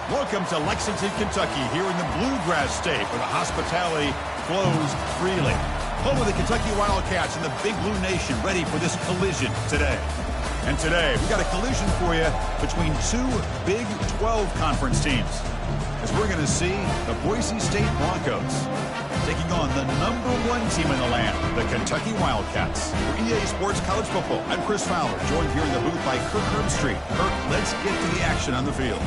Welcome to Lexington, Kentucky, here in the Bluegrass State, where the hospitality flows freely. Home of the Kentucky Wildcats and the Big Blue Nation, ready for this collision today. And today, we got a collision for you between two Big 12 conference teams, as we're going to see the Boise State Broncos taking on the #1 team in the land, the Kentucky Wildcats. For EA Sports College Football, I'm Chris Fowler, joined here in the booth by Kirk Herbstreit. Kirk, let's get to the action on the field.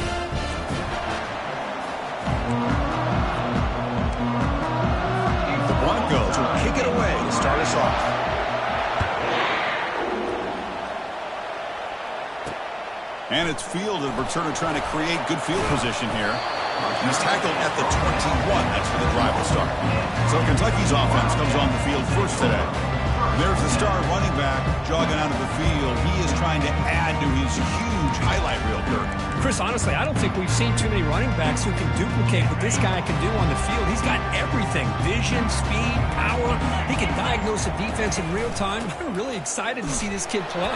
The Broncos will kick it away to start us off. And it's fielded. The returner trying to create good field position here. He's tackled at the 21. That's where the drive will start. So Kentucky's offense comes on the field first today. There's the star running back jogging out of the field. He is trying to add to his huge highlight reel, Kirk. Chris, honestly, I don't think we've seen too many running backs who can duplicate what this guy can do on the field. He's got everything: vision, speed, power. He can diagnose a defense in real time. I'm really excited to see this kid play.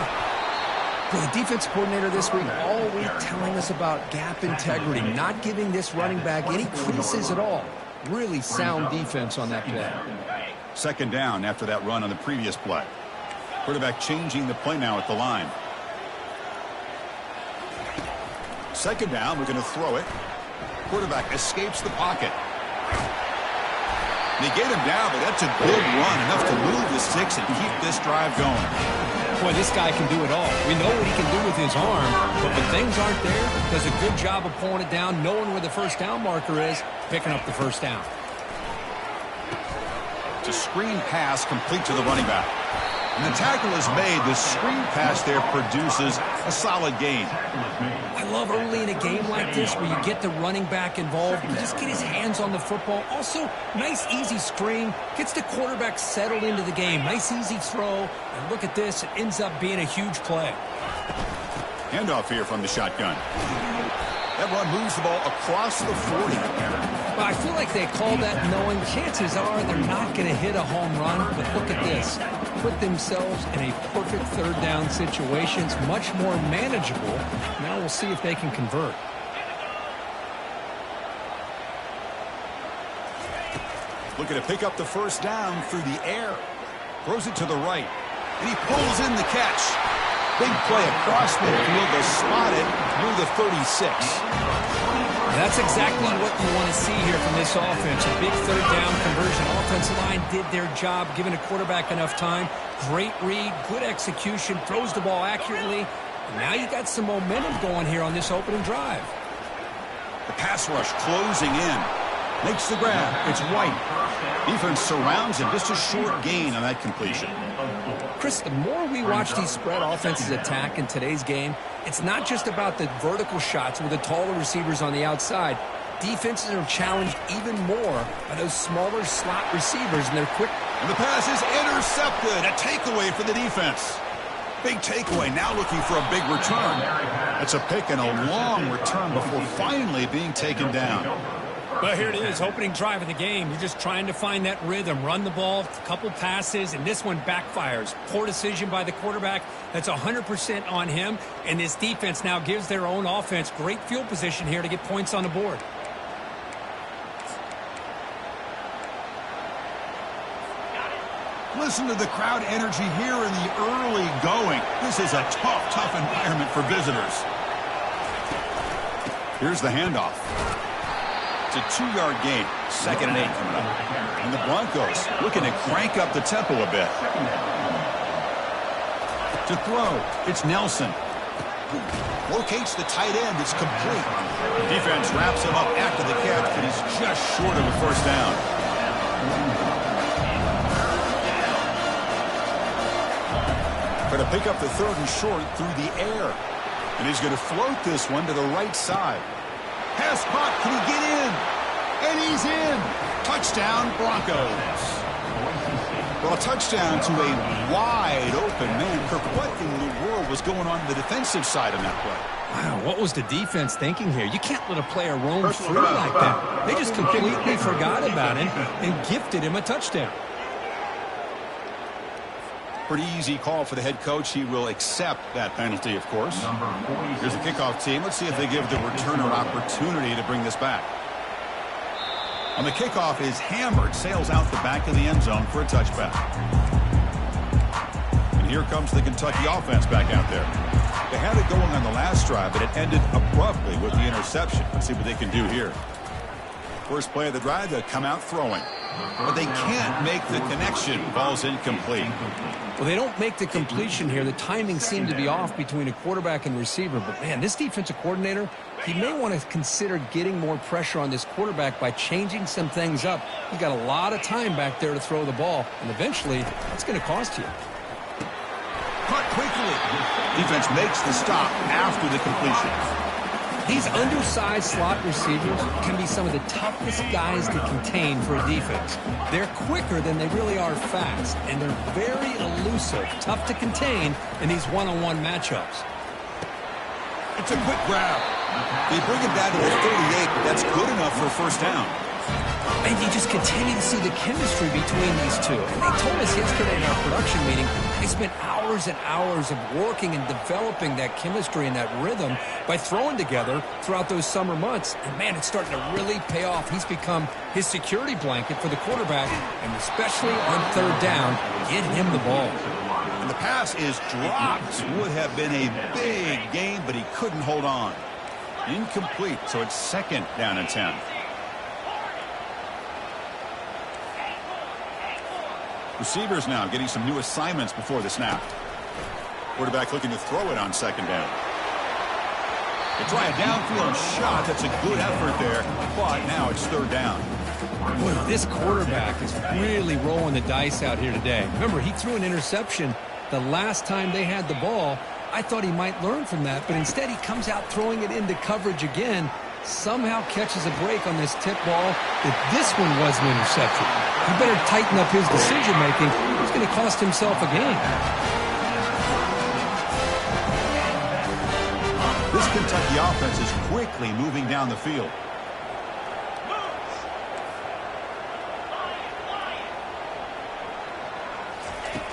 Well, the defense coordinator this week all week telling us about gap integrity, not giving this running back any creases at all. Really sound defense on that play. Second down after that run on the previous play. Quarterback changing the play now at the line. Second down, we're going to throw it. Quarterback escapes the pocket. They get him down, but that's a good run, enough to move the sticks and keep this drive going. Boy, this guy can do it all. We know what he can do with his arm, but when things aren't there, does a good job of pulling it down, knowing where the first down marker is, picking up the first down. It's a screen pass complete to the running back. And the tackle is made. The screen pass there produces a solid gain. I love early in a game like this where you get the running back involved and just get his hands on the football. Also, nice, easy screen. Gets the quarterback settled into the game. Nice, easy throw. And look at this. It ends up being a huge play. Handoff here from the shotgun. That run moves the ball across the 40. Well, I feel like they call that knowing chances are they're not going to hit a home run. But look at this. Put themselves in a perfect third down situation. It's much more manageable. Now we'll see if they can convert. Looking to pick up the first down through the air. Throws it to the right. And he pulls in the catch. Big play across midfield. They spot it near the 36. That's exactly what you want to see here from this offense. A big third down conversion. Offensive line did their job, giving a quarterback enough time. Great read, good execution, throws the ball accurately. And now you got some momentum going here on this opening drive. The pass rush closing in. Makes the grab. It's White. Defense surrounds him. Just a short gain on that completion. Chris, the more we watch these spread offenses attack in today's game, it's not just about the vertical shots with the taller receivers on the outside. Defenses are challenged even more by those smaller slot receivers, and they're quick. And the pass is intercepted. A takeaway for the defense. Big takeaway. Now looking for a big return. That's a pick and a long return before finally being taken down. Well, here it is, opening drive of the game. You're just trying to find that rhythm, run the ball, a couple passes, and this one backfires. Poor decision by the quarterback. That's 100% on him, and this defense now gives their own offense great field position here to get points on the board. Listen to the crowd energy here in the early going. This is a tough environment for visitors. Here's the handoff. It's a 2-yard gain. 2nd and 8 coming up. And the Broncos looking to crank up the tempo a bit. To throw, it's Nelson. Locates the tight end. It's complete. The defense wraps him up after the catch, but he's just short of a first down. Going to pick up the 3rd and short through the air. And he's going to float this one to the right side. Pass caught. Can he get in? And he's in. Touchdown, Broncos. Well, a touchdown to a wide open man. Kirk, what in the world was going on the defensive side of that play? Wow, what was the defense thinking here? You can't let a player roam free like that. They just completely forgot about him and gifted him a touchdown. Pretty easy call for the head coach. He will accept that penalty, of course. Here's the kickoff team. Let's see if they give the returner an opportunity to bring this back. On the kickoff is hammered, sails out the back of the end zone for a touchback. And here comes the Kentucky offense back out there. They had it going on the last drive, but it ended abruptly with the interception. Let's see what they can do here. First play of the drive, they'll come out throwing. But they can't make the connection. Ball's incomplete. Well, they don't make the completion here. The timing seemed to be off between a quarterback and receiver. But, man, this defensive coordinator, he may want to consider getting more pressure on this quarterback by changing some things up. He's got a lot of time back there to throw the ball. And eventually, that's going to cost you. Caught quickly. Defense makes the stop after the completion. These undersized slot receivers can be some of the toughest guys to contain for a defense. They're quicker than they really are fast, and they're very elusive, tough to contain in these one-on-one matchups. It's a quick grab. They bring it down to the 38, but that's good enough for a first down. And you just continue to see the chemistry between these two. And they told us yesterday in our production meeting, they spent hours and hours of working and developing that chemistry and that rhythm by throwing together throughout those summer months. And, man, it's starting to really pay off. He's become his security blanket for the quarterback, and especially on third down, get him the ball. And the pass is dropped. Would have been a big gain, but he couldn't hold on. Incomplete, so it's second down and 10. Receivers now getting some new assignments before the snap. Quarterback looking to throw it on second down. They try a downfield shot. That's a good effort there, but now it's third down. Boy, this quarterback is really rolling the dice out here today. Remember, he threw an interception the last time they had the ball. I thought he might learn from that, but instead he comes out throwing it into coverage again. Somehow catches a break on this tip ball that this one was an interception. He better tighten up his decision-making. He's going to cost himself a game. This Kentucky offense is quickly moving down the field.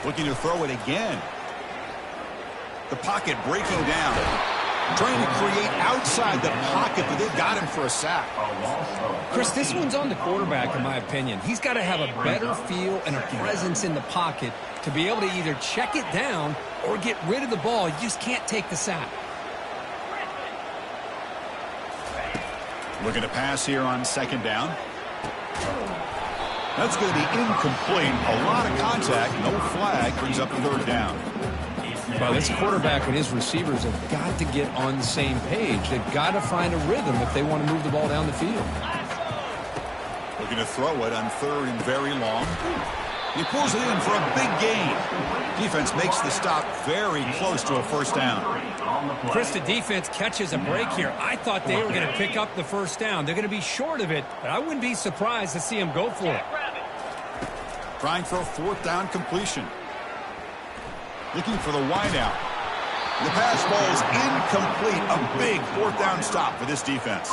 Looking to throw it again. The pocket breaking down. Trying to create outside the pocket, but they've got him for a sack. Chris, this one's on the quarterback, in my opinion. He's got to have a better feel and a presence in the pocket to be able to either check it down or get rid of the ball. You just can't take the sack. Looking to pass here on second down. That's going to be incomplete. A lot of contact, no flag, brings up third down. Well, this quarterback and his receivers have got to get on the same page. They've got to find a rhythm if they want to move the ball down the field. Looking to throw it on third and very long. He pulls it in for a big gain. Defense makes the stop very close to a first down. Chris, the defense catches a break here. I thought they were going to pick up the first down. They're going to be short of it, but I wouldn't be surprised to see them go for it. Trying for a fourth down completion. Looking for the wideout. The pass ball is incomplete. A big fourth down stop for this defense.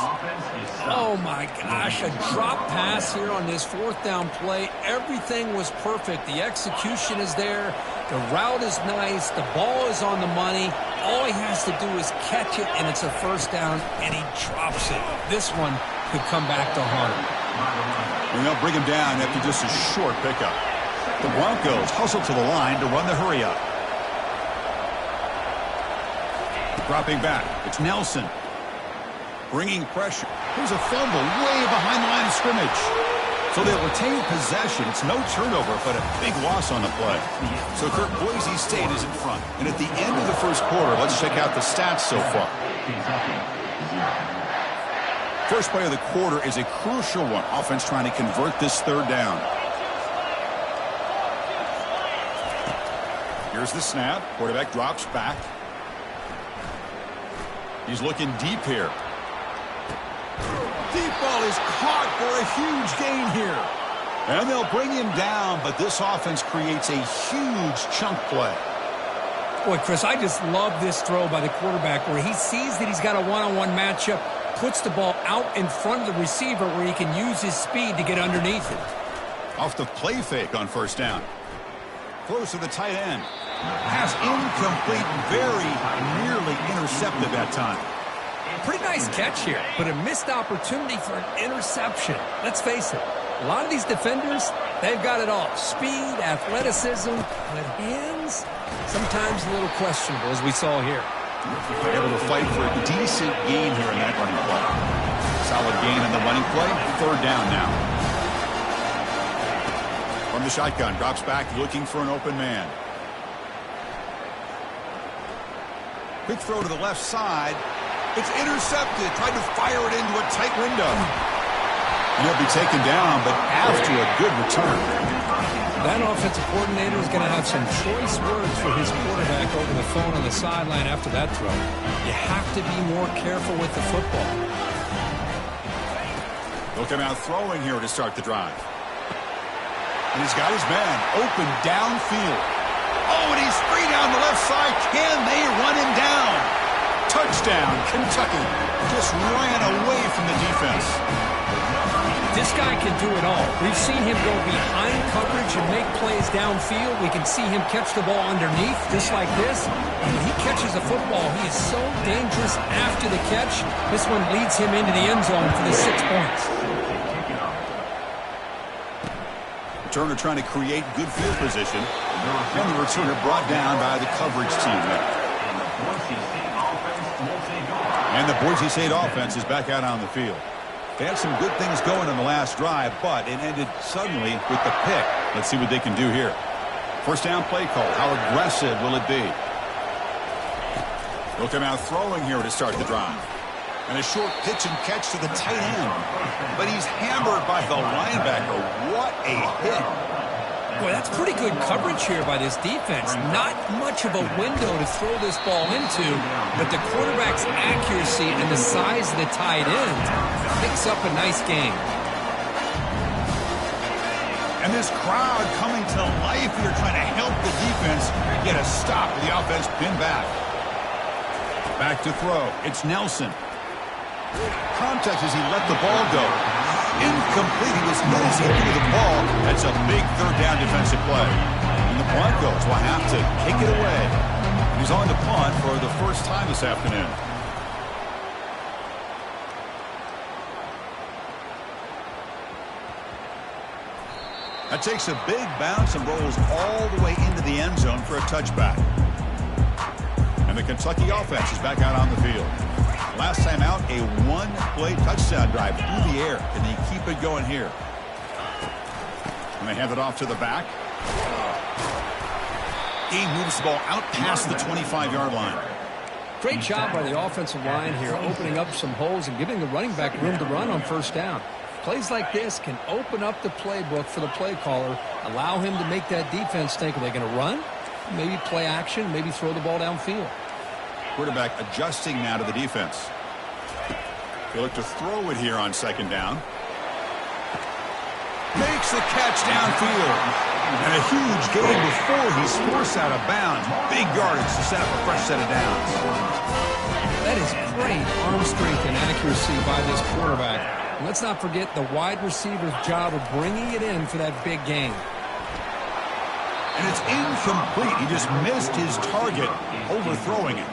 Oh, my gosh. A drop pass here on this fourth down play. Everything was perfect. The execution is there. The route is nice. The ball is on the money. All he has to do is catch it, and it's a first down, and he drops it. This one could come back to haunt him. And they'll bring him down after just a short pickup. The Broncos hustle to the line to run the hurry up. Dropping back, it's Nelson. Bringing pressure. Here's a fumble way behind the line of scrimmage. So they'll retain possession. It's no turnover, but a big loss on the play. So Kirk, Boise State is in front. And at the end of the first quarter, let's check out the stats so far. First play of the quarter is a crucial one. Offense trying to convert this third down. Here's the snap. Quarterback drops back. He's looking deep here. Deep ball is caught for a huge gain here. And they'll bring him down, but this offense creates a huge chunk play. Boy, Chris, I just love this throw by the quarterback where he sees that he's got a one-on-one matchup, puts the ball out in front of the receiver where he can use his speed to get underneath it. Off the play fake on first down. Throws to the tight end. Pass incomplete, very nearly intercepted that time. Pretty nice catch here, but a missed opportunity for an interception. Let's face it, a lot of these defenders, they've got it all. Speed, athleticism, but hands, sometimes a little questionable, as we saw here. Able to fight for a decent gain here in that running play. Solid gain in the running play. Third down now. From the shotgun, drops back looking for an open man. Quick throw to the left side. It's intercepted. Tried to fire it into a tight window. And he'll be taken down, but after a good return. That offensive coordinator is going to have some choice words for his quarterback over the phone on the sideline after that throw. You have to be more careful with the football. He'll come out throwing here to start the drive. And he's got his man open downfield. Oh, and he's free down the left side. Can they run him down? Touchdown, Kentucky. Just ran away from the defense. This guy can do it all. We've seen him go behind coverage and make plays downfield. We can see him catch the ball underneath, just like this. And when he catches a football, he is so dangerous after the catch. This one leads him into the end zone for the 6 points. Returner trying to create good field position. And the returner brought down by the coverage team there. And the Boise State offense is back out on the field. They had some good things going on the last drive, but it ended suddenly with the pick. Let's see what they can do here. First down play call. How aggressive will it be? They'll come out throwing here to start the drive. And a short pitch and catch to the tight end. But he's hammered by the linebacker. What a hit. Boy, that's pretty good coverage here by this defense. Not much of a window to throw this ball into, but the quarterback's accuracy and the size of the tight end picks up a nice game. And this crowd coming to life here trying to help the defense get a stop with the offense pinned back. Back to throw. It's Nelson. Contact as he let the ball go. Incomplete. He was nosing into the ball. That's a big third down defensive play. And the Broncos will have to kick it away. He's on the punt for the first time this afternoon. That takes a big bounce and rolls all the way into the end zone for a touchback. And the Kentucky offense is back out on the field. Last time out, a one-play touchdown drive through the air. Can they keep it going here? And they hand it off to the back. He moves the ball out past the 25-yard line. Great job by the offensive line here, opening up some holes and giving the running back room to run on first down. Plays like this can open up the playbook for the play caller, allow him to make that defense think, are they going to run? Maybe play action, maybe throw the ball downfield. Quarterback adjusting now to the defense. They look to throw it here on second down. Makes the catch downfield. And a huge gain before he's forced out of bounds. Big yardage to set up a fresh set of downs. That is great arm strength and accuracy by this quarterback. And let's not forget the wide receiver's job of bringing it in for that big gain. And it's incomplete. He just missed his target, overthrowing it.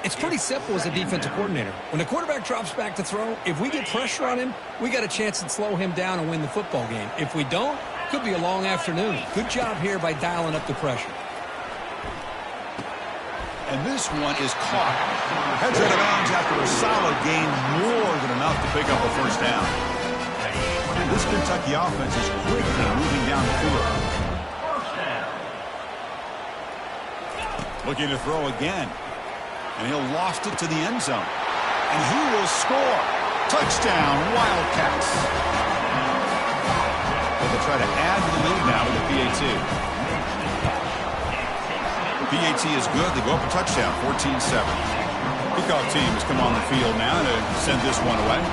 It's pretty simple as a defensive coordinator. When the quarterback drops back to throw, if we get pressure on him, we got a chance to slow him down and win the football game. If we don't, it could be a long afternoon. Good job here by dialing up the pressure. And this one is caught. Heads out of bounds after a solid gain, more than enough to pick up a first down. And this Kentucky offense is quickly moving down the field. Looking to throw again. And he'll loft it to the end zone. And he will score. Touchdown, Wildcats. Well, they'll try to add to the lead now with the PAT. The PAT is good. They go up a touchdown, 14-7. Kickoff team has come on the field now to send this one away.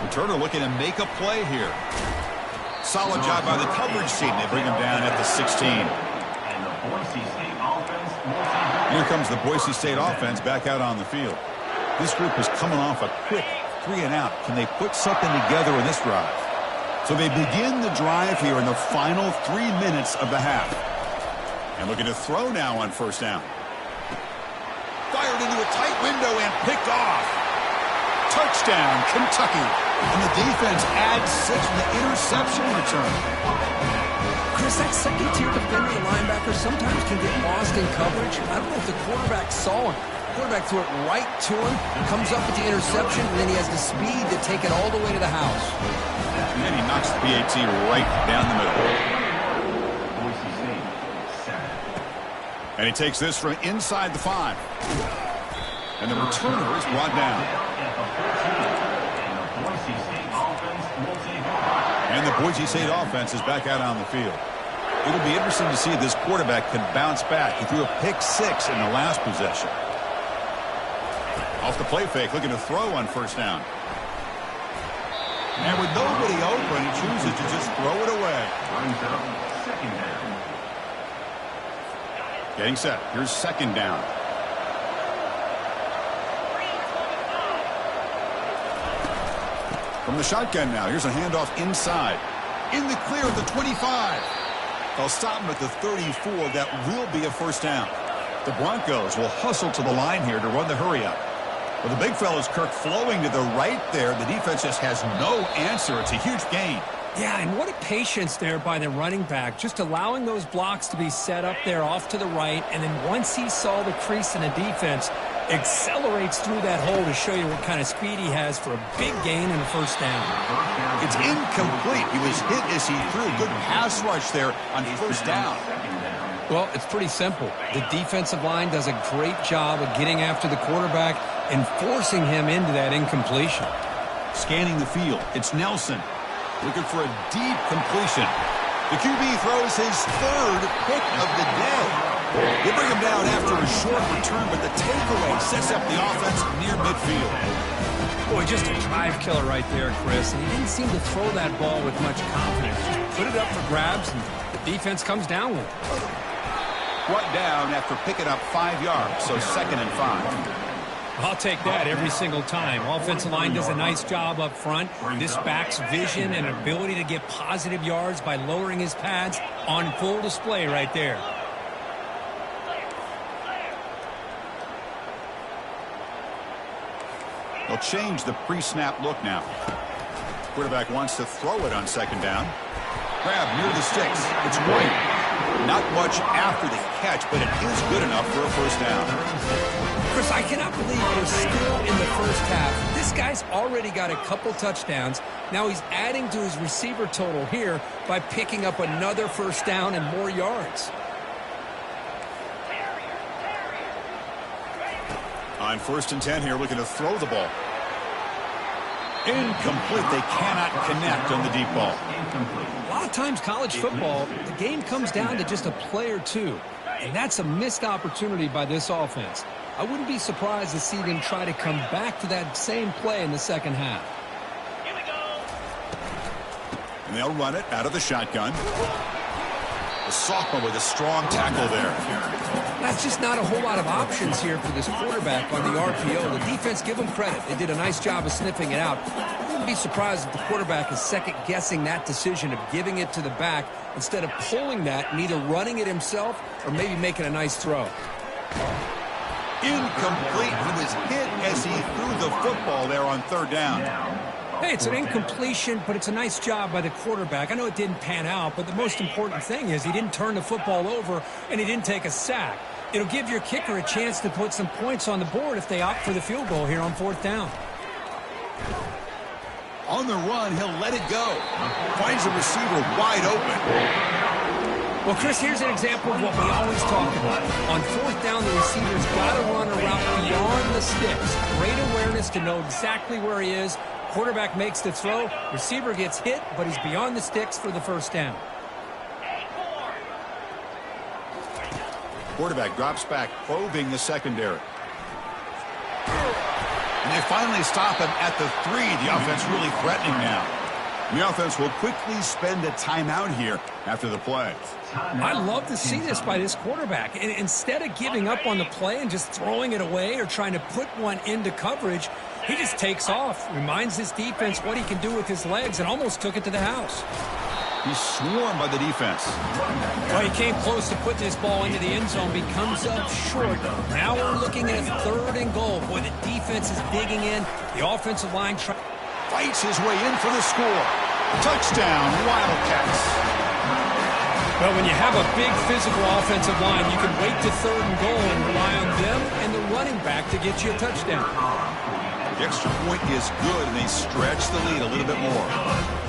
Returner looking to make a play here. Solid job by the coverage team. They bring him down at the 16. Here comes the Boise State offense back out on the field. This group is coming off a quick 3 and out. Can they put something together in this drive? So they begin the drive here in the final 3 minutes of the half. And looking to throw now on first down. Fired into a tight window and picked off. Touchdown, Kentucky. And the defense adds 6 from the interception return. Chris, that second-tier defender, the linebacker, sometimes can get lost in coverage. I don't know if the quarterback saw him. The quarterback threw it right to him, comes up with the interception, and then he has the speed to take it all the way to the house. And he knocks the PAT right down the middle. And he takes this from inside the 5. And the returner is brought down. And the Boise State offense is back out on the field. It'll be interesting to see if this quarterback can bounce back. He threw a pick-6 in the last possession. Off the play fake, looking to throw on first down. And with nobody open, he chooses to just throw it away. Getting set. Here's second down. From the shotgun now. Here's a handoff inside. In the clear at the 25. They'll stop him at the 34. That will be a first down. The Broncos will hustle to the line here to run the hurry up. Well, the big fella's Kirk flowing to the right there. The defense just has no answer. It's a huge gain. Yeah, and what a patience there by the running back, just allowing those blocks to be set up there off to the right, and then once he saw the crease in the defense, accelerates through that hole to show you what kind of speed he has for a big gain and a first down. It's incomplete. He was hit as he threw. Good pass rush there on first down. Well, it's pretty simple. The defensive line does a great job of getting after the quarterback and forcing him into that incompletion. Scanning the field, it's Nelson. Looking for a deep completion. The QB throws his 3rd pick of the day. They bring him down after a short return, but the takeaway sets up the offense near midfield. Boy, just a drive killer right there, Chris. And he didn't seem to throw that ball with much confidence. Just put it up for grabs, and the defense comes down with it. Brought down after picking up 5 yards, so 2nd and 5. I'll take that every single time. Offensive line does a nice job up front. This back's vision and ability to get positive yards by lowering his pads on full display right there. They'll change the pre-snap look now. Quarterback wants to throw it on second down. Grab near the sticks. It's White. Not much after the catch, but it is good enough for a first down. Chris, I cannot believe we're still in the first half. This guy's already got a couple touchdowns. Now he's adding to his receiver total here by picking up another first down and more yards. On 1st and 10 here, looking to throw the ball. Incomplete. They cannot connect on the deep ball. A lot of times college football, the game comes down to just a play or two. And that's a missed opportunity by this offense. I wouldn't be surprised to see them try to come back to that same play in the second half. Here we go. And they'll run it out of the shotgun. The sophomore with a strong tackle there. That's just not a whole lot of options here for this quarterback on the RPO. The defense, give them credit. They did a nice job of sniffing it out. I wouldn't be surprised if the quarterback is second-guessing that decision of giving it to the back instead of pulling that and either running it himself or maybe making a nice throw. Incomplete. He was hit as he threw the football there on 3rd down. Hey, it's an incompletion, but it's a nice job by the quarterback. I know it didn't pan out, but the most important thing is he didn't turn the football over and he didn't take a sack. It'll give your kicker a chance to put some points on the board if they opt for the field goal here on 4th down. On the run, he'll let it go. Finds the receiver wide open. Well, Chris, here's an example of what we always talk about. On 4th down, the receiver's got to run a route beyond the sticks. Great awareness to know exactly where he is. Quarterback makes the throw. Receiver gets hit, but he's beyond the sticks for the first down. Quarterback drops back, probing the secondary. And they finally stop him at the 3. The offense really threatening now. The offense will quickly spend a timeout here after the play. I love to see this by this quarterback. And instead of giving up on the play and just throwing it away or trying to put one into coverage, He just takes off, reminds his defense what he can do with his legs, and almost took it to the house. He's swarmed by the defense. Well, he came close to putting this ball into the end zone, but he comes up short. Now we're looking at 3rd and goal. Boy, the defense is digging in. The offensive line fights his way in for the score. Touchdown, Wildcats. Well, when you have a big physical offensive line, you can wait to 3rd and goal and rely on them and the running back to get you a touchdown. The extra point is good, and they stretch the lead a little bit more.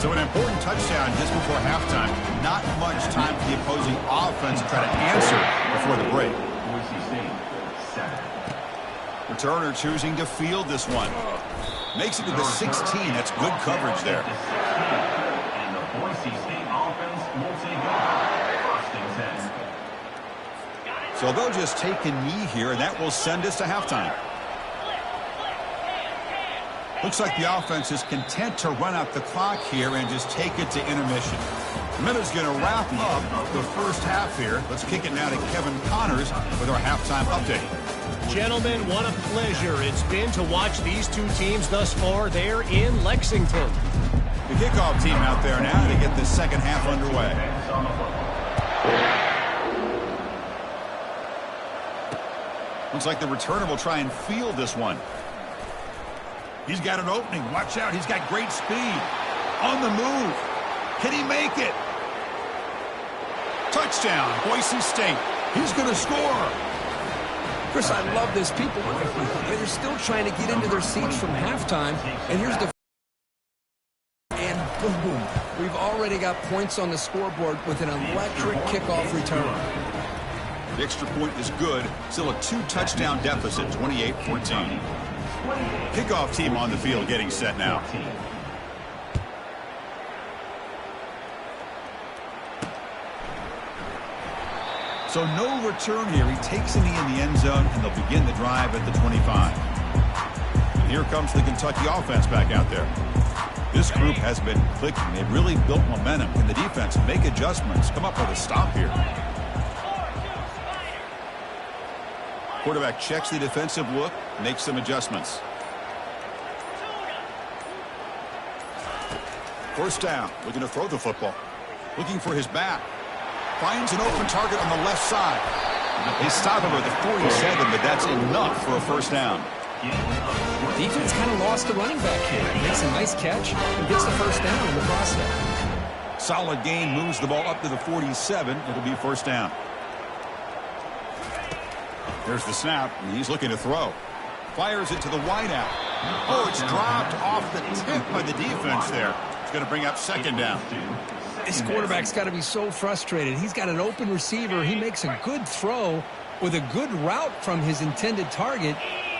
So an important touchdown just before halftime. Not much time for the opposing offense to try to answer before the break. Returner choosing to field this one. Makes it to the 16. That's good coverage there. And the Boise State offense will take over 1st and 10. So they'll just take a knee here, and that will send us to halftime. Looks like the offense is content to run out the clock here and just take it to intermission. Miller's going to wrap up the first half here. Let's kick it now to Kevin Connors with our halftime update. Gentlemen, what a pleasure it's been to watch these two teams thus far there in Lexington. The kickoff team out there now to get the second half underway. Looks like the returner will try and field this one. He's got an opening. Watch out. He's got great speed. On the move. Can he make it? Touchdown, Boise State. He's going to score. Chris, I love this. People, they're still trying to get into their seats from halftime. And here's the... And boom. We've already got points on the scoreboard with an electric kickoff return. The extra point is good. Still a 2-touchdown deficit, 28-14. Kickoff team on the field getting set now. So no return here. He takes a knee in the end zone, and they'll begin the drive at the 25. And here comes the Kentucky offense back out there. This group has been clicking. They've really built momentum. Can the defense make adjustments? Come up with a stop here. Quarterback checks the defensive look, makes some adjustments. First down, looking to throw the football. Looking for his back. Finds an open target on the left side. They stop him at the 47, but that's enough for a first down. Defense kind of lost the running back here. He makes a nice catch and gets the first down in the process. Solid gain, moves the ball up to the 47. It'll be first down. There's the snap, and he's looking to throw. Fires it to the wideout. Oh, it's dropped off the tip by the defense there. It's going to bring up second down. This quarterback's got to be so frustrated. He's got an open receiver. He makes a good throw with a good route from his intended target,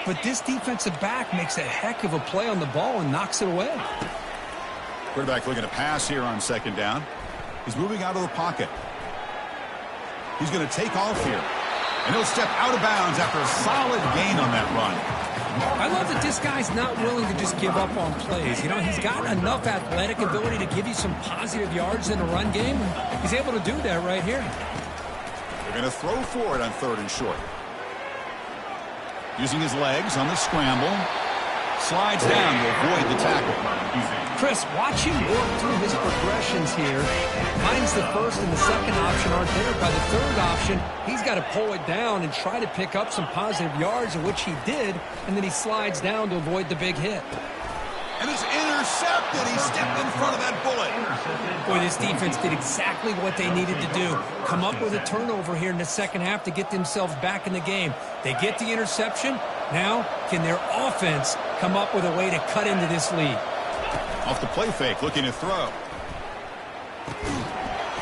but this defensive back makes a heck of a play on the ball and knocks it away. Quarterback looking to pass here on second down. He's moving out of the pocket. He's going to take off here. And he'll step out of bounds after a solid gain on that run. I love that this guy's not willing to just give up on plays. You know, he's got enough athletic ability to give you some positive yards in the run game. And he's able to do that right here. They're going to throw for it on third and short. Using his legs on the scramble. Slides down to avoid the tackle. Chris, watch him work through his progressions here. Finds the first and the second option aren't there. By the third option, he's got to pull it down and try to pick up some positive yards, which he did, and then he slides down to avoid the big hit. And it's intercepted. He stepped in front of that bullet. Boy, this defense did exactly what they needed to do. Come up with a turnover here in the second half to get themselves back in the game. They get the interception. Now, can their offense come up with a way to cut into this lead? Off the play fake, looking to throw.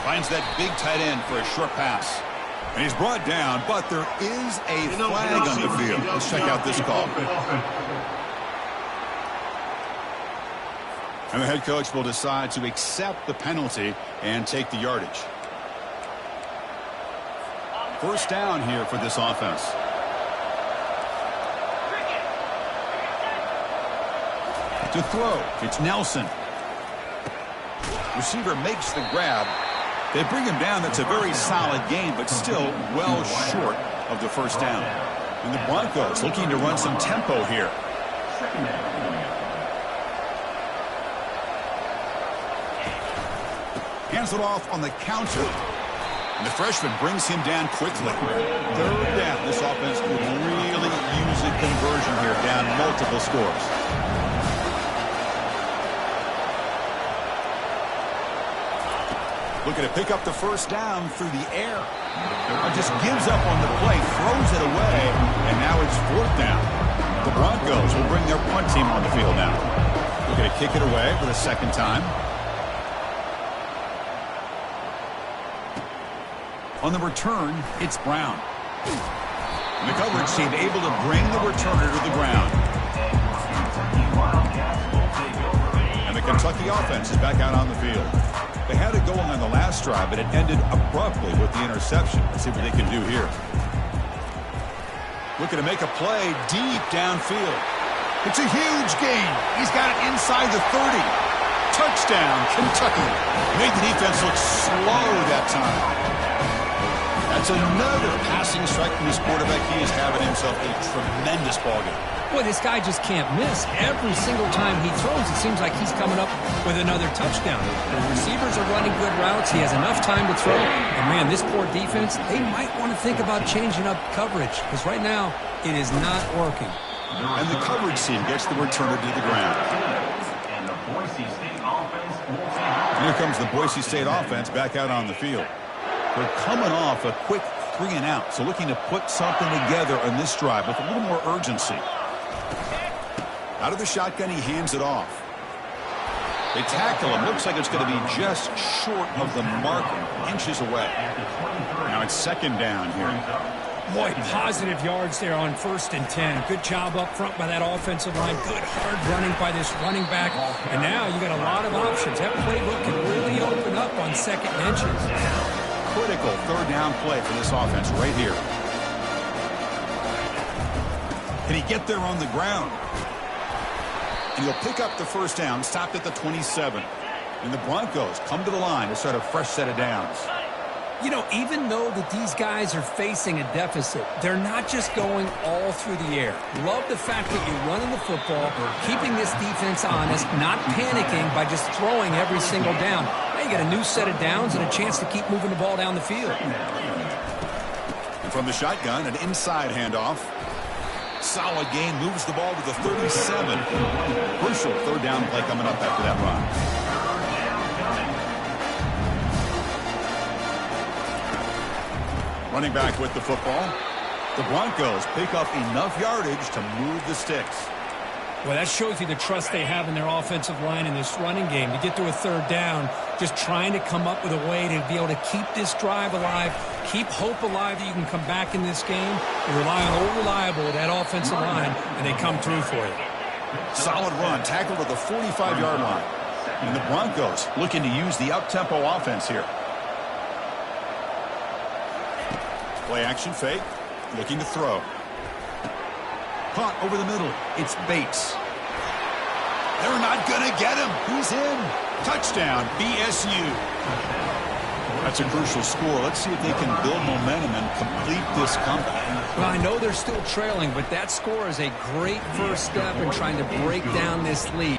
Finds that big tight end for a short pass. And he's brought down, but there is a flag on the field. Let's check out this call. And the head coach will decide to accept the penalty and take the yardage. First down here for this offense. To throw, it's Nelson. Receiver makes the grab. They bring him down. That's a very solid gain, but still well short of the first down. And the Broncos looking to run some tempo here. Hands it off on the counter. And the freshman brings him down quickly. Third down. This offense could really use a conversion here, down multiple scores. Looking to pick up the first down through the air. Just gives up on the play, throws it away, and now it's fourth down. The Broncos will bring their punt team on the field now. Looking to kick it away for the second time. On the return, it's Brown. And the coverage team able to bring the returner to the ground. And the Kentucky offense is back out on the field. They had it going on the last drive, but it ended abruptly with the interception. Let's see what they can do here. Looking to make a play deep downfield. It's a huge gain. He's got it inside the 30. Touchdown, Kentucky. Made the defense look slow that time. That's another passing strike from this quarterback. He is having himself a tremendous ballgame. Boy, this guy just can't miss. Every single time he throws, it seems like he's coming up with another touchdown. The receivers are running good routes. He has enough time to throw. And, man, this poor defense, they might want to think about changing up coverage because right now it is not working. And the coverage team gets the returner to the ground. And the Boise State offense will take over. And here comes the Boise State offense back out on the field. They're coming off a quick 3 and out, so looking to put something together on this drive with a little more urgency. Out of the shotgun, he hands it off. They tackle him. Looks like it's going to be just short of the mark, inches away. Now it's second down here. Boy, positive yards there on 1st and 10. Good job up front by that offensive line. Good hard running by this running back. And now you got a lot of options. That playbook can really open up on second and inches. Critical third down play for this offense right here. Can he get there on the ground? And he'll pick up the first down, stopped at the 27. And the Broncos come to the line to start a fresh set of downs. You know, even though that these guys are facing a deficit, they're not just going all through the air. Love the fact that you're running the football, keeping this defense honest, not panicking by just throwing every single down. Now you got a new set of downs and a chance to keep moving the ball down the field. And from the shotgun, an inside handoff. Solid gain, moves the ball to the 37. Crucial third down play coming up after that run. Running back with the football. The Broncos pick up enough yardage to move the sticks. Well, that shows you the trust they have in their offensive line in this running game. To get to a third down, just trying to come up with a way to be able to keep this drive alive, keep hope alive that you can come back in this game. You rely on old reliable with that offensive line, and they come through for you. Solid run, tackled at the 45-yard line. And the Broncos looking to use the up-tempo offense here. Play action fake, looking to throw. Caught over the middle. It's Bates. They're not going to get him. He's in. Touchdown, BSU. That's a crucial score. Let's see if they can build momentum and complete this comeback. Well, I know they're still trailing, but that score is a great first step in trying to break down this lead.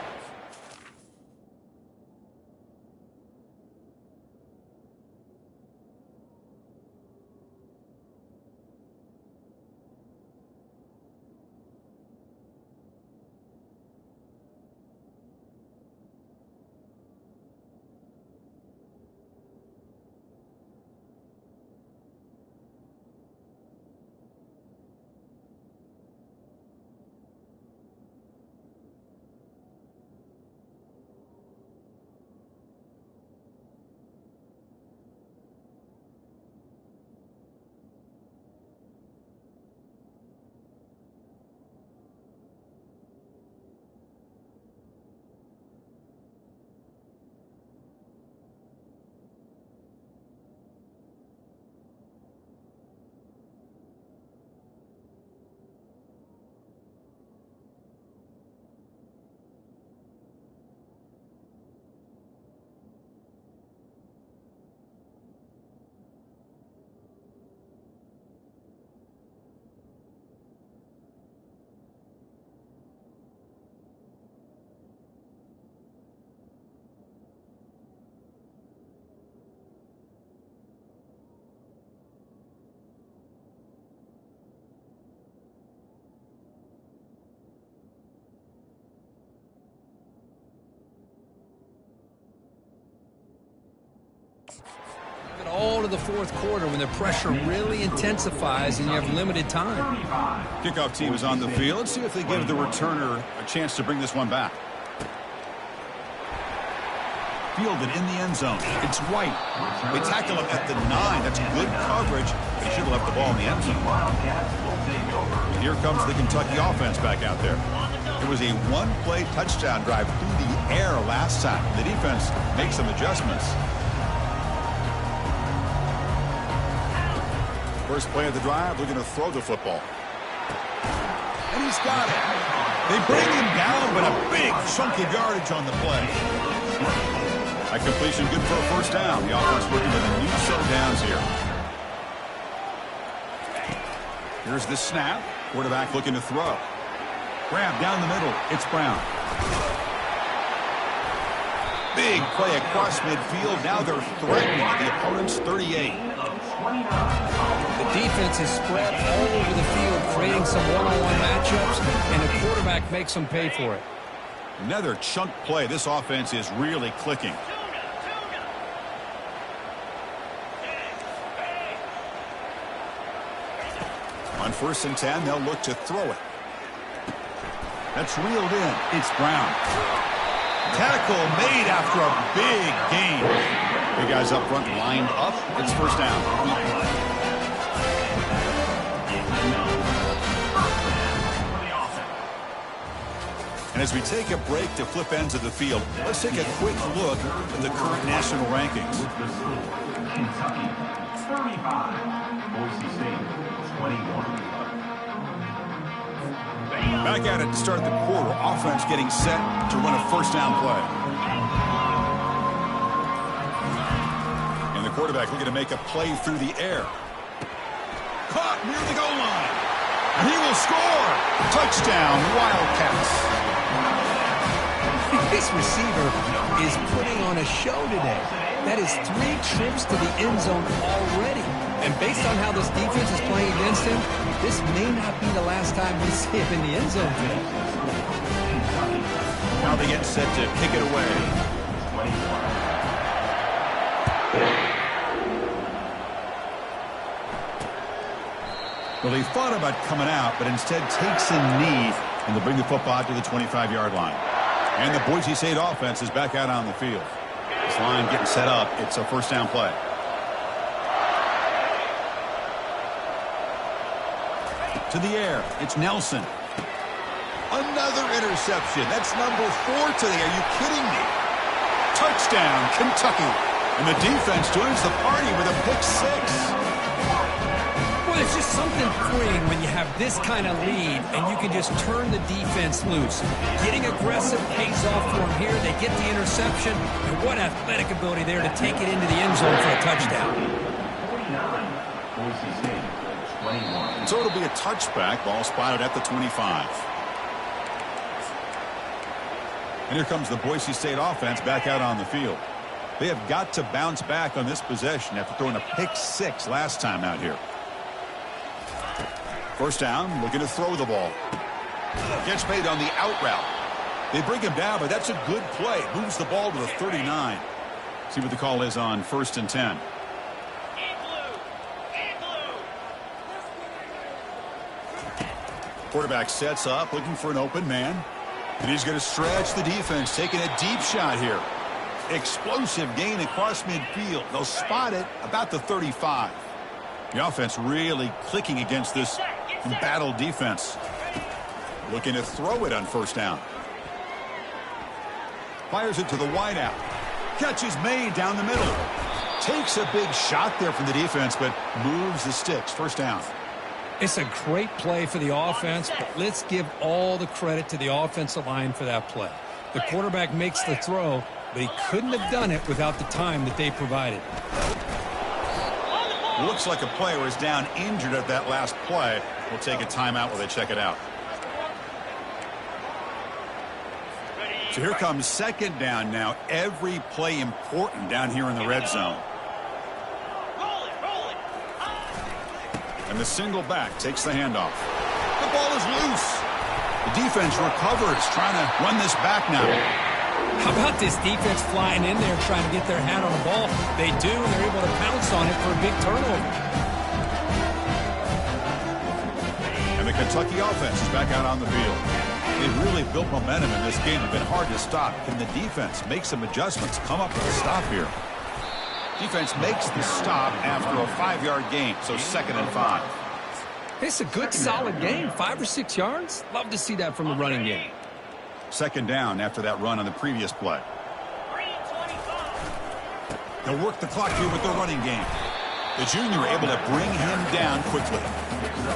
into the fourth quarter when the pressure really intensifies and you have limited time. Kickoff team is on the field. Let's see if they give the returner a chance to bring this one back. Fielded in the end zone. It's White. They tackle him at the 9. That's good coverage. They should have left the ball in the end zone. And here comes the Kentucky offense back out there. It was a one-play touchdown drive through the air last time. The defense makes some adjustments. First play of the drive, looking to throw the football. And he's got it. They bring him down, but a big chunk of yardage on the play. That completion good for a first down. The offense working with a new set of downs here. Here's the snap. Quarterback looking to throw. Grab down the middle. It's Brown. Big play across midfield. Now they're threatening the opponent's 38. The defense is spread all over the field, creating some one-on-one matchups, and the quarterback makes them pay for it. Another chunk play. This offense is really clicking. On 1st and 10, they'll look to throw it. That's reeled in. It's Brown. Tackle made after a big gain. Big guys up front lined up. It's first down. And as we take a break to flip ends of the field, let's take a quick look at the current national rankings. Kentucky, 35. Boise State, 21. Back at it to start the quarter. Offense getting set to run a first down play. And the quarterback looking to make a play through the air. Caught near the goal line. And he will score. Touchdown, Wildcats. This receiver is putting on a show today. That is 3 trips to the end zone already. And based on how this defense is playing against him, this may not be the last time we see him in the end zone today. Now they get set to kick it away. Well, they thought about coming out, but instead takes a knee, and they'll bring the football to the 25-yard line. And the Boise State offense is back out on the field. This line getting set up. It's a first down play. To the air. It's Nelson. Another interception. That's number 4 today. Are you kidding me? Touchdown, Kentucky. And the defense joins the party with a pick 6. Well, it's just something freeing when you have this kind of lead and you can just turn the defense loose. Getting aggressive pays off for them here. They get the interception. And what athletic ability there to take it into the end zone for a touchdown. 49. Boise State, 21. So it'll be a touchback. Ball spotted at the 25. And here comes the Boise State offense back out on the field. They have got to bounce back on this possession after throwing a pick 6 last time out here. First down, looking to throw the ball. Gets made on the out route. They bring him down, but that's a good play. Moves the ball to the 39. See what the call is on 1st and 10. Quarterback sets up, looking for an open man. And he's going to stretch the defense, taking a deep shot here. Explosive gain across midfield. They'll spot it about the 35. The offense really clicking against this embattled defense. Looking to throw it on first down. Fires it to the wideout. Catch is made down the middle. Takes a big shot there from the defense, but moves the sticks. First down. It's a great play for the offense, but let's give all the credit to the offensive line for that play. The quarterback makes the throw, but he couldn't have done it without the time that they provided. Looks like a player is down injured at that last play. We'll take a timeout while they check it out. So here comes second down now. Every play important down here in the red zone. And the single back takes the handoff. The ball is loose. The defense recovers, trying to run this back now. How about this defense flying in there trying to get their hat on the ball? They do, and they're able to pounce on it for a big turnover. And the Kentucky offense is back out on the field. They really built momentum in this game. It's been hard to stop. Can the defense make some adjustments? Come up with a stop here. Defense makes the stop after a 5-yard gain, so 2nd and 5. It's a good, solid game. 5 or 6 yards. Love to see that from the running game. 2nd down after that run on the previous play. They'll work the clock here with the running game. The junior able to bring him down quickly.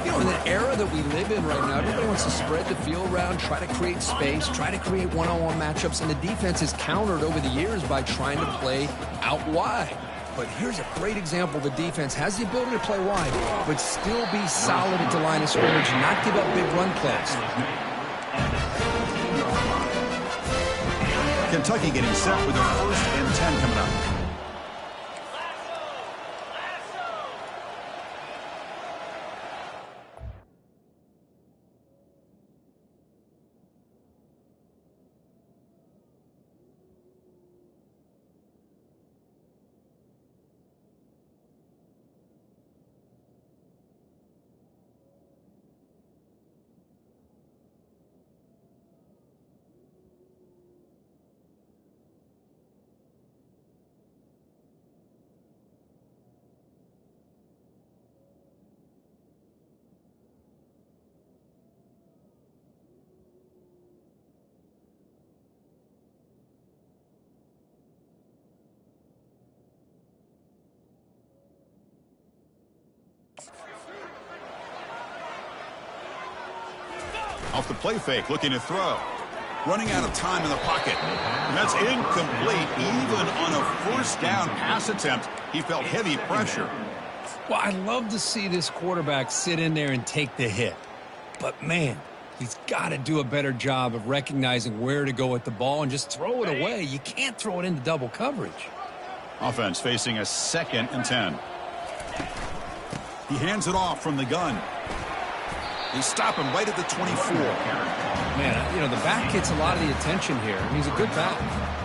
You know, in the era that we live in right now, everybody wants to spread the field around, try to create space, try to create one-on-one matchups, and the defense is countered over the years by trying to play out wide. But here's a great example. The defense has the ability to play wide, but still be solid at the line of scrimmage and not give up big run plays. Kentucky getting set with their 1st and 10 coming up. Off the play fake, looking to throw. Running out of time in the pocket. And that's incomplete. Even on a 1st down pass attempt, he felt heavy pressure. Well, I love to see this quarterback sit in there and take the hit. But, man, he's got to do a better job of recognizing where to go with the ball and just throw it away. You can't throw it into double coverage. Offense facing a 2nd and 10. He hands it off from the gun. They stop him right at the 24. Man, you know, the back gets a lot of the attention here. He's a good back.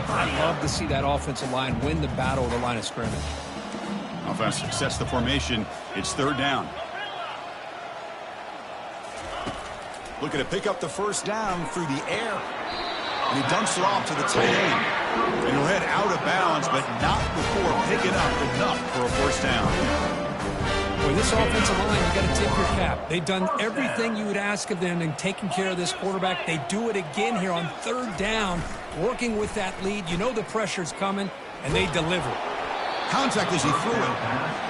I love to see that offensive line win the battle of the line of scrimmage. Offense sets the formation. It's 3rd down. Looking to pick up the 1st down through the air. And he dumps it off to the tight end. And he'll head out of bounds, but not before picking up enough for a 1st down. Boy, this offensive line, you got to tip your cap. They've done everything you would ask of them in taking care of this quarterback. They do it again here on 3rd down, working with that lead. You know the pressure's coming, and they deliver. Contact as he threw it,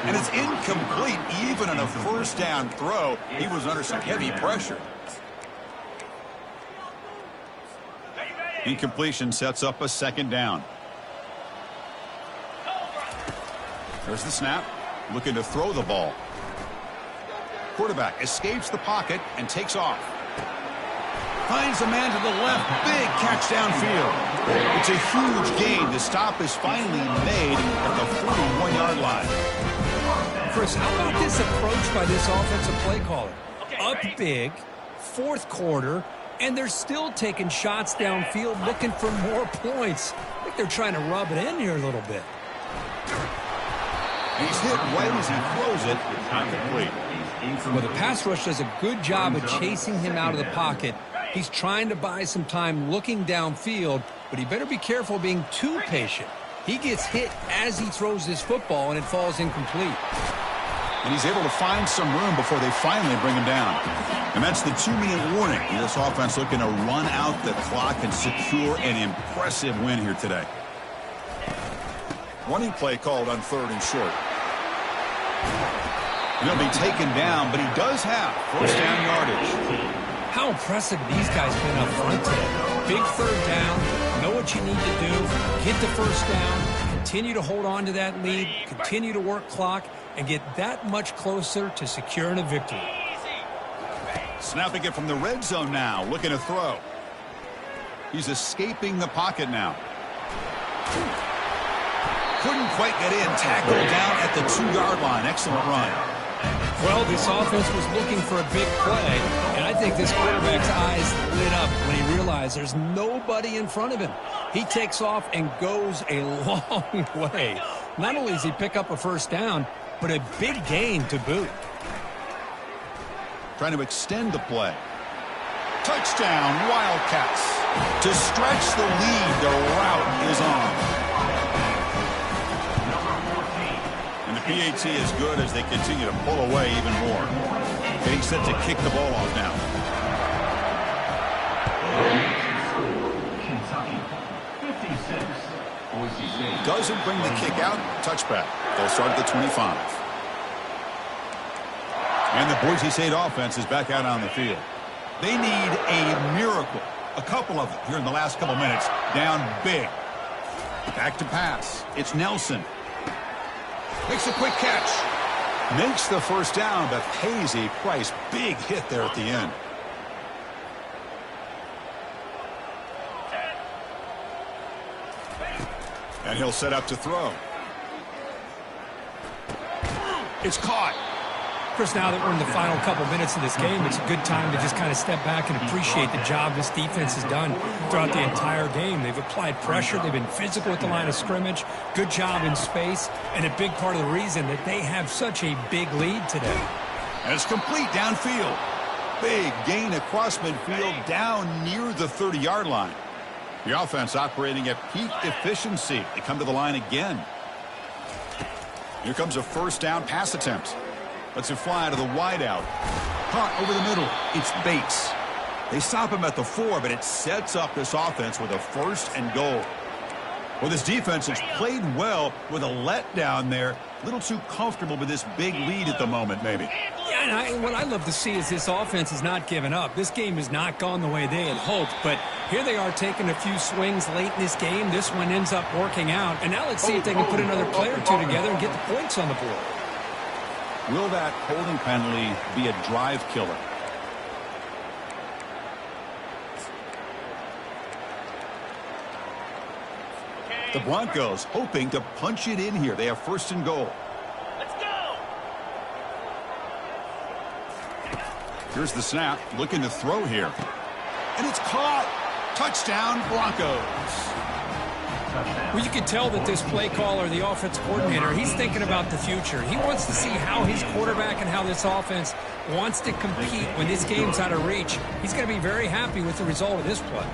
and it's incomplete. Even on a 1st down throw, he was under some heavy pressure. Incompletion sets up a 2nd down. There's the snap. Looking to throw the ball. Quarterback escapes the pocket and takes off. Finds a man to the left. Big catch downfield. It's a huge gain. The stop is finally made at the 41-yard line. Chris, how about this approach by this offensive play caller? Up big, 4th quarter, and they're still taking shots downfield looking for more points. I think they're trying to rub it in here a little bit. He's hit right as he throws it. Not complete. Well, the pass rush does a good job of chasing him out of the pocket. He's trying to buy some time looking downfield, but he better be careful being too patient. He gets hit as he throws this football, and it falls incomplete. And he's able to find some room before they finally bring him down. And that's the 2-minute warning. This offense looking to run out the clock and secure an impressive win here today. Running play called on 3rd and short. And he'll be taken down, but he does have 1st down yardage. How impressive these guys been up front today. Big 3rd down, know what you need to do, get the 1st down, continue to hold on to that lead, continue to work clock, and get that much closer to securing a victory. Snapping it from the red zone now, looking to throw. He's escaping the pocket now. Couldn't quite get in. Tackled down at the 2-yard line. Excellent run. Well, this offense was looking for a big play, and I think this quarterback's eyes lit up when he realized there's nobody in front of him. He takes off and goes a long way. Not only does he pick up a first down, but a big gain to boot. Trying to extend the play. Touchdown, Wildcats. To stretch the lead, the route is on. And the PAT is good as they continue to pull away even more. Getting set to kick the ball off now. Kentucky, 56. Boise State. Doesn't bring the kick out. Touchback. They'll start at the 25. And the Boise State offense is back out on the field. They need a miracle. A couple of them here in the last couple minutes. Down big. Back to pass. It's Nelson. Makes a quick catch. Makes the first down, but pays a price. Big hit there at the end. And he'll set up to throw. It's caught. Chris, now that we're in the final couple minutes of this game, it's a good time to just kind of step back and appreciate the job this defense has done throughout the entire game. They've applied pressure. They've been physical at the line of scrimmage. Good job in space. And a big part of the reason that they have such a big lead today. And it's complete downfield. Big gain across midfield down near the 30-yard line. The offense operating at peak efficiency. They come to the line again. Here comes a first down pass attempt. Lets it fly to the wideout. Caught over the middle. It's Bates. They stop him at the 4, but it sets up this offense with a first and goal. Well, this defense has played well with a letdown there. A little too comfortable with this big lead at the moment, maybe. Yeah, and what I love to see is this offense has not given up. This game has not gone the way they had hoped, but here they are taking a few swings late in this game. This one ends up working out, and now let's see if they can put another play or two together and get the points on the board. Will that holding penalty be a drive killer? The Broncos hoping to punch it in here. They have first and goal. Let's go. Here's the snap. Looking to throw here. And it's caught. Touchdown, Broncos. Well, you can tell that this play caller, the offense coordinator, he's thinking about the future. He wants to see how his quarterback and how this offense wants to compete when this game's out of reach. He's going to be very happy with the result of this play.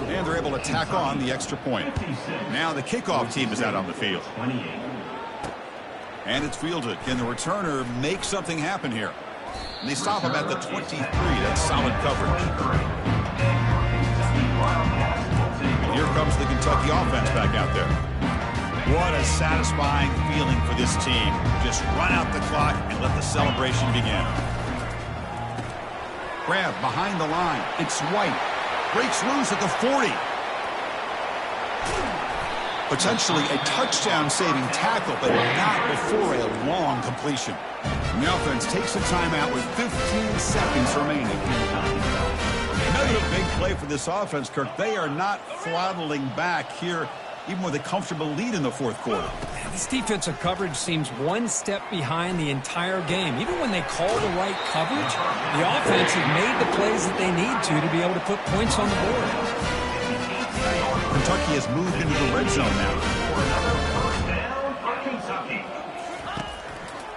And they're able to tack on the extra point. Now the kickoff team is out on the field. And it's fielded. Can the returner make something happen here? And they stop him at the 23. That's solid coverage. Here comes the Kentucky offense back out there. What a satisfying feeling for this team. Just run out the clock and let the celebration begin. Grab behind the line. It's White. Breaks loose at the 40. Potentially a touchdown-saving tackle, but not before a long completion. And the offense takes a timeout with 15 seconds remaining. Another big play for this offense, Kirk. They are not throttling back here, even with a comfortable lead in the fourth quarter. This defensive coverage seems one step behind the entire game. Even when they call the right coverage, the offense has made the plays that they need to be able to put points on the board. Kentucky has moved into the red zone now.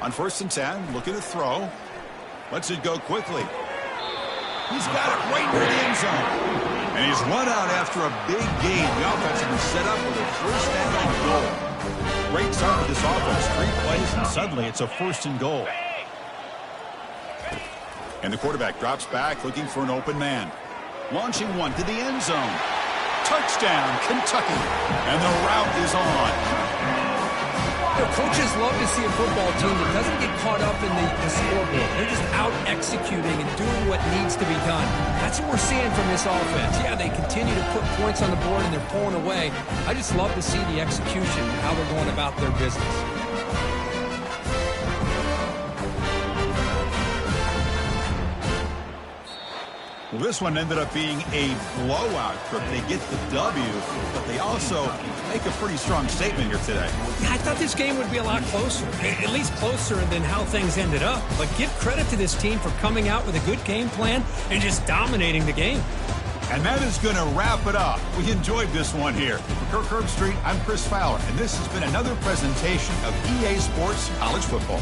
On first and 10, looking to throw. Lets it go quickly. He's got it right near the end zone. And he's run out after a big gain. The offense has been set up with a first down and goal. Great start for this offense. 3 plays, and suddenly it's a first and goal. And the quarterback drops back looking for an open man. Launching one to the end zone. Touchdown, Kentucky. And the route is on. You know, coaches love to see a football team that doesn't get caught up in the scoreboard. They're just out executing and doing what needs to be done. That's what we're seeing from this offense. Yeah, they continue to put points on the board and they're pulling away. I just love to see the execution and how they're going about their business. Well, this one ended up being a blowout trip. They get the W, but they also make a pretty strong statement here today. Yeah, I thought this game would be a lot closer, at least closer than how things ended up. But give credit to this team for coming out with a good game plan and just dominating the game. And that is going to wrap it up. We enjoyed this one here. For Kirk Herbstreit, I'm Chris Fowler, and this has been another presentation of EA Sports College Football.